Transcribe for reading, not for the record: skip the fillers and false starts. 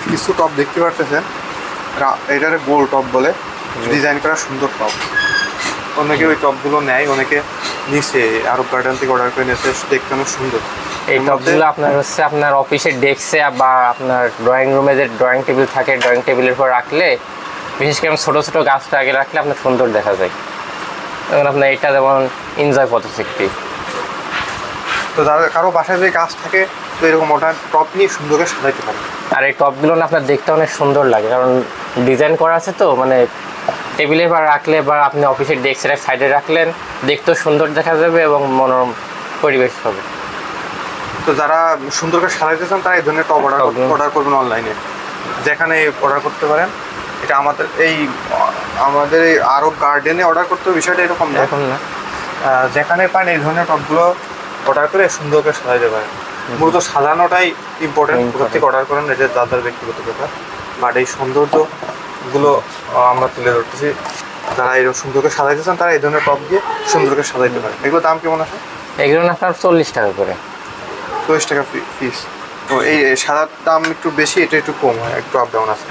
কিছু টপ দেখতে পারতেছেন, এটারে গোল টপ বলে, ডিজাইন করা সুন্দর টপ। অনেকে ওই টপগুলো নেয়, অনেকে নিচে আরব গার্ডেন থেকে অর্ডার করে নিয়েছে, দেখতে অনেক সুন্দর। এই টপগুলো আপনার হচ্ছে আপনার অফিসের ডেস্কে বা আপনার ড্রয়িং রুমে যে ড্রয়িং টেবিল থাকে, ড্রয়িং টেবিলের উপর রাখলে, বিশেষ করে ছোটো ছোটো গাছটা আগে রাখলে আপনার সুন্দর দেখা যায়। এবং আপনার এটা যেমন এনজয় পদ্ধতি। তো যারা কারো বাসায় যে গাছ থাকে, তো এরকম মডার্ন টপ নিয়ে সুন্দর করে সাজাইতে পারে। আর এই টপগুলো না আপনার দেখতে অনেক সুন্দর লাগে, কারণ ডিজাইন করা আছে তো, মানে টেবিলে বা রাখলে বা আপনি অফিসের ডেস্কের সাইডে রাখলেন, দেখতেও সুন্দর দেখা যাবে এবং মনোরম পরিবেশ হবে। তো যারা সুন্দর করে সাজাইতে চান তারা এই ধরনের টপ অর্ডার করবেন অনলাইনে, যেখানে অর্ডার করতে পারেন। এটা আমাদের এই আরব গার্ডেনে অর্ডার করতে বিষয়টা এরকম না, যেখানে পান এই ধরনের টপগুলো অর্ডার করে সুন্দর করে সাজাইতে পারেন। মূলত সাজানোটাই ইম্পর্টেন্ট, কোথা থেকে অর্ডার করেন এটা যাদের ব্যক্তিগত ব্যাপার, বাট এই সৌন্দর্যগুলো আমরা তুলে ধরতেছি। যারা এরকম সুন্দর করে সাজাইতে চান তারা এই ধরনের টপ দিয়ে সুন্দর করে সাজাইতে পারেন। এগুলোর দাম কেমন আছে? এগুলো আপনার 40 টাকা করে। 40 টাকা পিস। তো এই সাদার দাম একটু বেশি, এটা একটু কম হয়, একটু আপ ডাউন আছে।